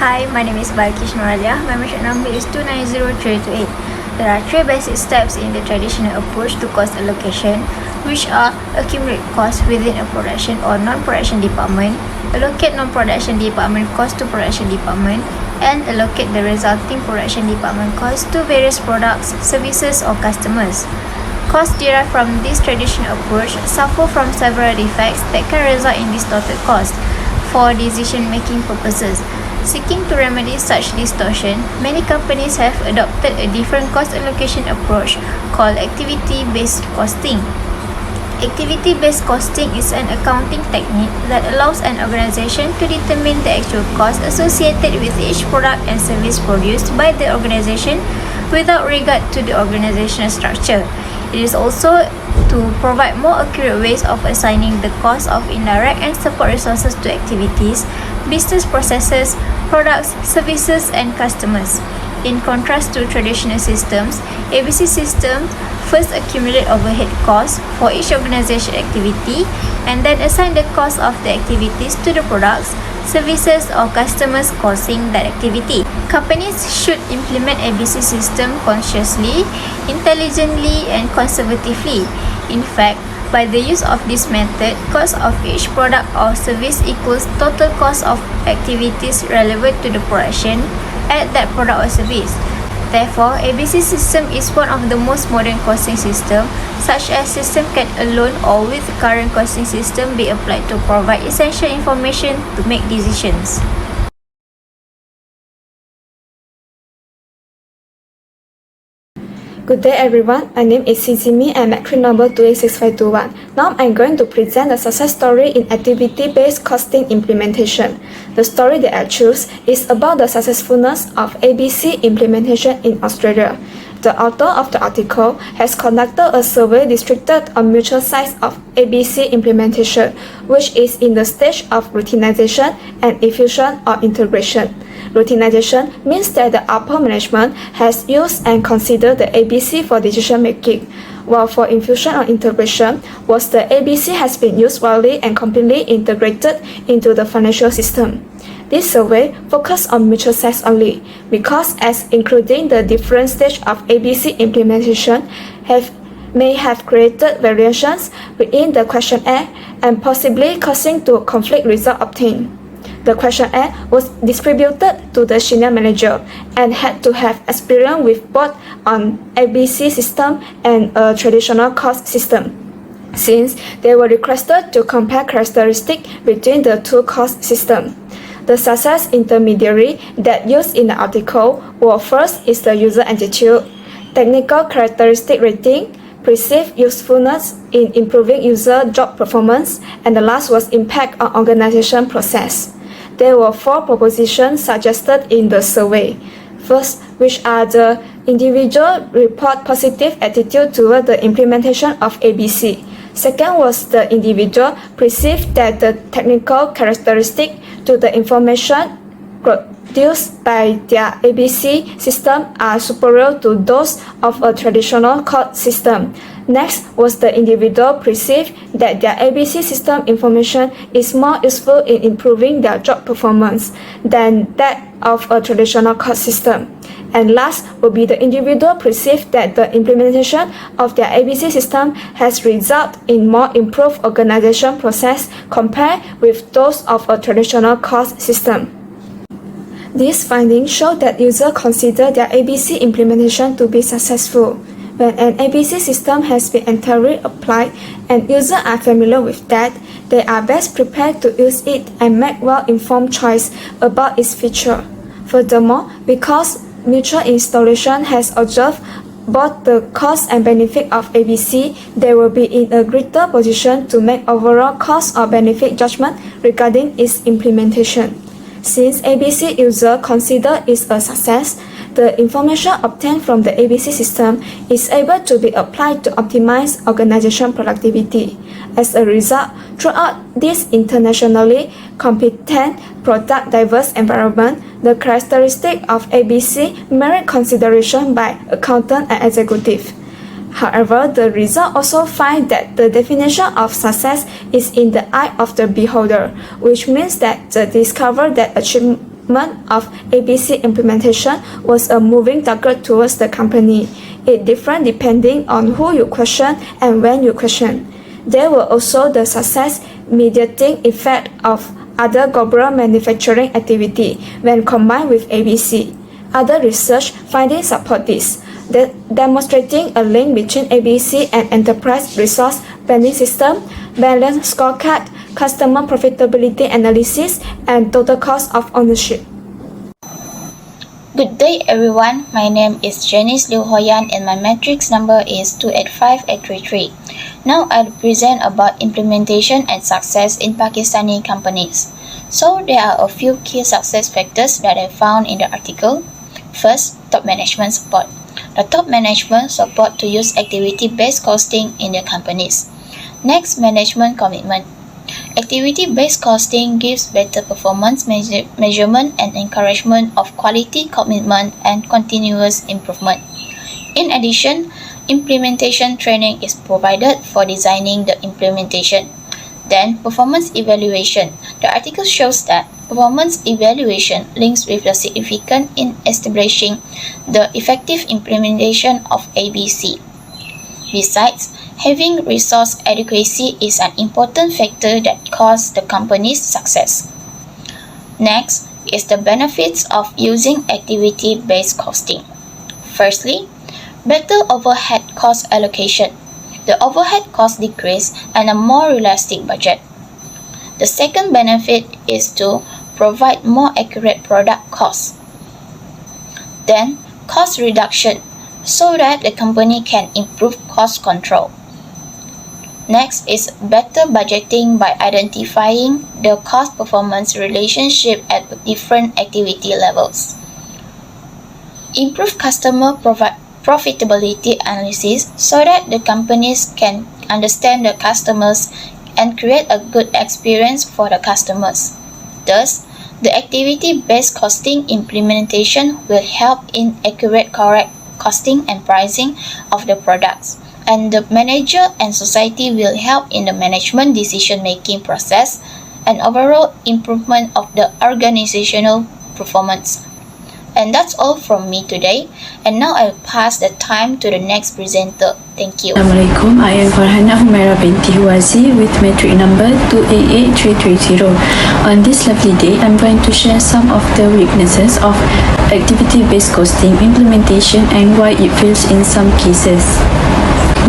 Hi, my name is Balkish Noralia. My membership number is 2903828. There are three basic steps in the traditional approach to cost allocation, which are accumulate costs within a production or non-production department, allocate non-production department cost to production department, and allocate the resulting production department cost to various products, services, or customers. Costs derived from this traditional approach suffer from several defects that can result in distorted costs for decision-making purposes. Seeking to remedy such distortion, many companies have adopted a different cost allocation approach called activity-based costing. Activity-based costing is an accounting technique that allows an organization to determine the actual cost associated with each product and service produced by the organization without regard to the organizational structure. It is also to provide more accurate ways of assigning the cost of indirect and support resources to activities, business processes, products, services, and customers. In contrast to traditional systems, ABC system first accumulate overhead costs for each organization activity and then assign the cost of the activities to the products, services, or customers causing that activity. Companies should implement ABC system consciously, intelligently, and conservatively. In fact, by the use of this method, cost of each product or service equals total cost of activities relevant to the production at that product or service. Therefore, ABC system is one of the most modern costing system. Such as system can alone or with current costing system be applied to provide essential information to make decisions. Good day everyone, my name is Simi and McCree number 286521. Now I'm going to present a success story in activity-based costing implementation. The story that I choose is about the successfulness of ABC implementation in Australia. The author of the article has conducted a survey restricted on mutual sites of ABC implementation, which is in the stage of routinization and infusion or integration. Routinization means that the upper management has used and considered the ABC for decision making, while for infusion or integration was the ABC has been used widely and completely integrated into the financial system. This survey focused on mutual sites only because as including the different stage of ABC implementation may have created variations within the questionnaire and possibly causing to conflict result obtained. The questionnaire was distributed to the senior manager and had to have experience with both an ABC system and a traditional cost system, since they were requested to compare characteristics between the two cost systems. The success intermediary that used in the article were first is the user attitude, technical characteristic rating, perceived usefulness in improving user job performance, and the last was impact on organization process. There were 4 propositions suggested in the survey. First, which are the individual report positive attitude toward the implementation of ABC. Second was the individual perceived that the technical characteristic to the information produced by their ABC system are superior to those of a traditional court system. Next was the individual perceived that their ABC system information is more useful in improving their job performance than that of a traditional court system. And last will be the individual perceived that the implementation of their ABC system has resulted in more improved organization process compared with those of a traditional cost system. These findings show that users consider their ABC implementation to be successful. When an ABC system has been entirely applied and users are familiar with that, they are best prepared to use it and make well-informed choice about its feature. Furthermore, because mutual installation has observed both the cost and benefit of ABC, they will be in a greater position to make overall cost or benefit judgment regarding its implementation. Since ABC user consider it a success, the information obtained from the ABC system is able to be applied to optimize organization productivity. As a result, throughout this internationally competent, product diverse environment, the characteristic of ABC merit consideration by accountant and executive. However, the result also find that the definition of success is in the eye of the beholder, which means that the discover that of ABC implementation was a moving target towards the company. It different depending on who you question and when you question. There were also the success mediating effect of other global manufacturing activity when combined with ABC. Other research findings support this, demonstrating a link between ABC and enterprise resource planning system, balanced scorecard, customer profitability analysis, and total cost of ownership. Good day everyone, my name is Janice Liu Hoyan and my matrix number is 285833. Now I'll present about implementation and success in Pakistani companies. So there are a few key success factors that I found in the article. First, top management support. The top management support to use activity-based costing in their companies. Next, management commitment. Activity-based costing gives better performance measurement and encouragement of quality commitment and continuous improvement. In addition, implementation training is provided for designing the implementation. Then, performance evaluation. The article shows that performance evaluation links with the significance in establishing the effective implementation of ABC. Besides, having resource adequacy is an important factor that causes the company's success. Next is the benefits of using activity-based costing. Firstly, better overhead cost allocation. The overhead cost decrease and a more realistic budget. The second benefit is to provide more accurate product costs. Then, cost reduction, so that the company can improve cost control. Next is better budgeting by identifying the cost-performance relationship at different activity levels. Improve customer profitability analysis so that the companies can understand the customers and create a good experience for the customers. Thus, the activity-based costing implementation will help in accurate correct costing and pricing of the products, and the manager and society will help in the management decision-making process and overall improvement of the organizational performance. And that's all from me today. And now I'll pass the time to the next presenter. Thank you. Assalamualaikum, I am Farhana Humaira binti Huwazi with matric number 288330. On this lovely day, I'm going to share some of the weaknesses of activity-based costing implementation and why it fails in some cases.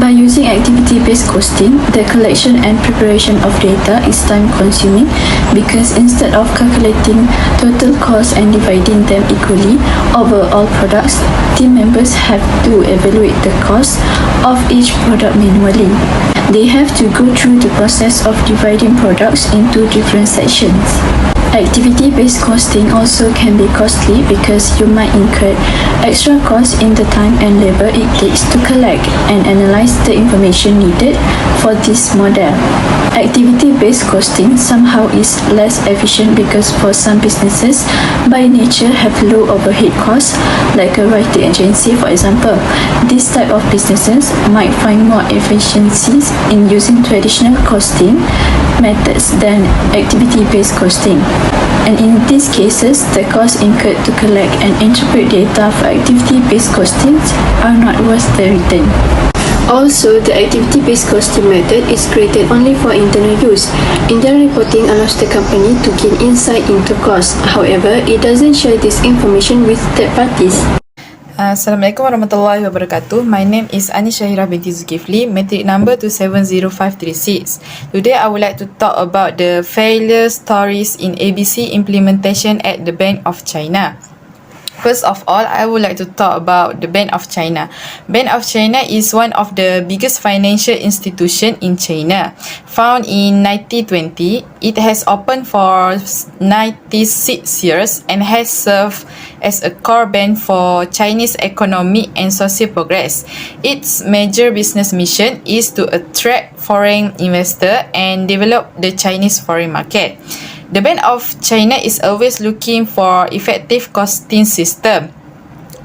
By using activity-based costing, the collection and preparation of data is time-consuming because instead of calculating total costs and dividing them equally over all products, team members have to evaluate the cost of each product manually. They have to go through the process of dividing products into different sections. Activity-based costing also can be costly because you might incur extra costs in the time and labor it takes to collect and analyze the information needed for this model. Activity-based costing somehow is less efficient because for some businesses by nature have low overhead costs, like a writing agency for example. This type of businesses might find more efficiencies in using traditional costing methods than activity-based costing. And in these cases, the costs incurred to collect and interpret data for activity-based costings are not worth the return. Also, the activity-based costing method is created only for internal use. Internal reporting allows the company to gain insight into costs. However, it doesn't share this information with third parties. Assalamualaikum warahmatullahi wabarakatuh. My name is Anis Syahira binti Zulkifli, matric number 270536. Today I would like to talk about the failure stories in ABC implementation at the Bank of China. First of all, I would like to talk about the Bank of China. Bank of China is one of the biggest financial institution in China. Found in 1920, it has opened for 96 years and has served as a core bank for Chinese economy and social progress. Its major business mission is to attract foreign investors and develop the Chinese foreign market. The Bank of China is always looking for effective costing system.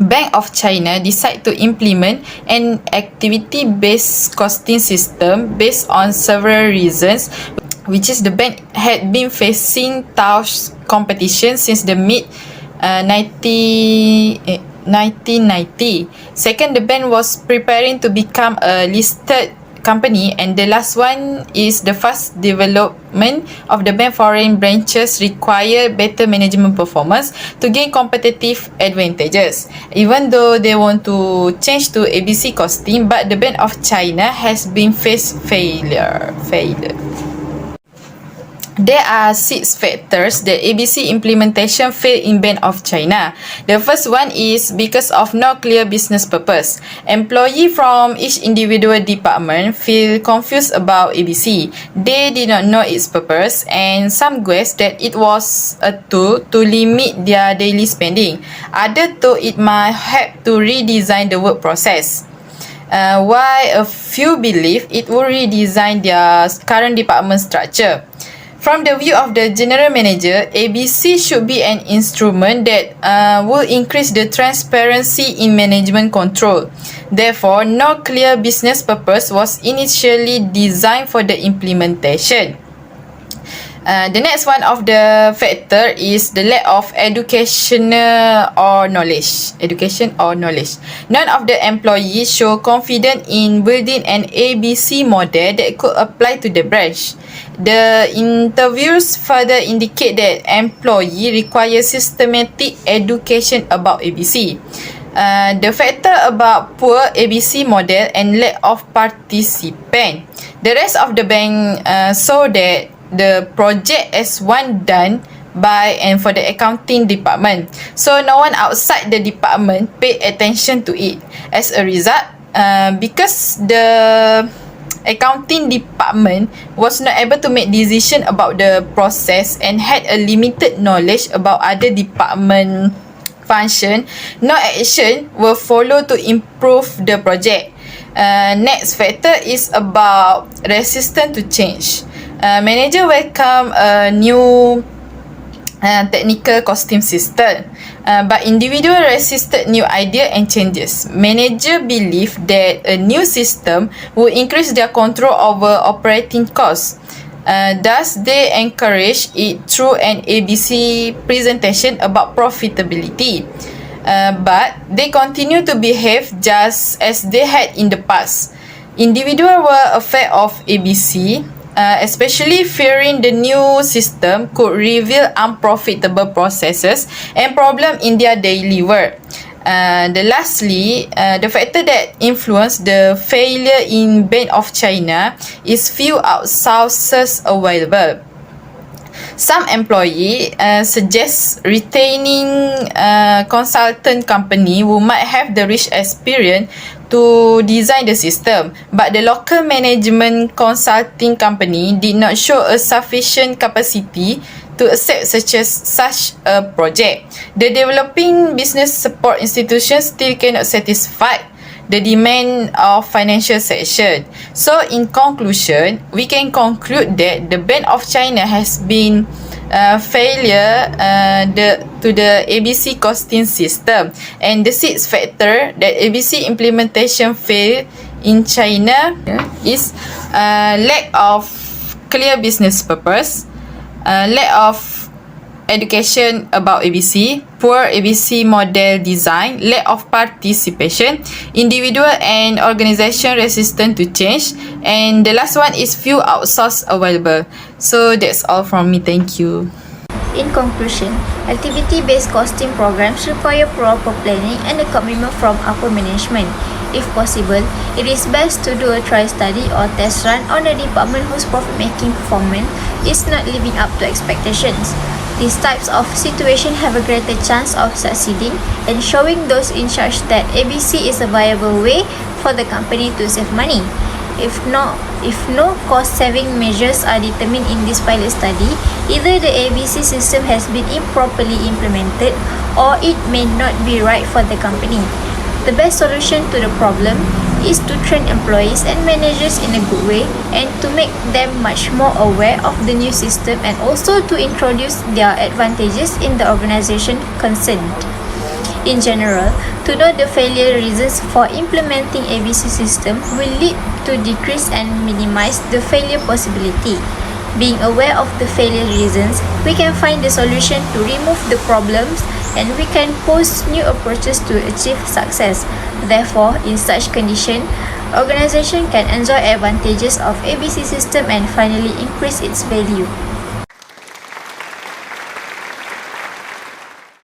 Bank of China decided to implement an activity-based costing system based on several reasons, which is the bank had been facing tough competition since the mid 1990. Second, the bank was preparing to become a listed company, and the last one is the fast development of the bank foreign branches require better management performance to gain competitive advantages. Even though they want to change to ABC costing, but the Bank of China has been faced failure. There are 6 factors that ABC implementation failed in Bank of China. The first one is because of no clear business purpose. Employees from each individual department feel confused about ABC. They did not know its purpose, and some guessed that it was a tool to limit their daily spending. Others thought it might help to redesign the work process. While a few believe it will redesign their current department structure. From the view of the general manager, ABC should be an instrument that will increase the transparency in management control. Therefore, no clear business purpose was initially designed for the implementation. The next one of the factor is the lack of education or knowledge. None of the employees show confidence in building an ABC model that could apply to the branch. The interviews further indicate that employee require systematic education about ABC. The factor about poor ABC model and lack of participant. The rest of the bank saw that the project as one done by and for the accounting department. So no one outside the department paid attention to it. As a result, because the accounting department was not able to make decision about the process and had a limited knowledge about other department function, no action were followed to improve the project. Next factor is about resistance to change. Manager welcome a new technical costing system, but individual resisted new idea and changes. Manager believe that a new system will increase their control over operating costs. Thus, they encourage it through an ABC presentation about profitability. But they continue to behave just as they had in the past. Individuals were afraid of ABC, especially fearing the new system could reveal unprofitable processes and problems in their daily work. Lastly, the factor that influenced the failure in Bank of China is few outsources available. Some employee suggest retaining a consultant company who might have the rich experience to design the system, but the local management consulting company did not show a sufficient capacity to accept such a project. The developing business support institutions still cannot satisfy the demand of financial section. So in conclusion, we can conclude that the Bank of China has been failure to the ABC costing system, and the 6th factor that ABC implementation failed in China is lack of clear business purpose, lack of education about ABC, poor ABC model design, lack of participation, individual and organisation resistant to change, and the last one is few outsource available. So that's all from me. Thank you. In conclusion, activity-based costing programs require proper planning and a commitment from upper management. If possible, it is best to do a trial study or test run on a department whose profit-making performance is not living up to expectations. These types of situations have a greater chance of succeeding and showing those in charge that ABC is a viable way for the company to save money. If no cost-saving measures are determined in this pilot study, either the ABC system has been improperly implemented or it may not be right for the company. The best solution to the problem is to train employees and managers in a good way and to make them much more aware of the new system and also to introduce their advantages in the organization concerned. In general, to know the failure reasons for implementing ABC system will lead to decrease and minimize the failure possibility. Being aware of the failure reasons, we can find the solution to remove the problems and we can pose new approaches to achieve success. Therefore, in such condition, organization can enjoy advantages of ABC system and finally increase its value.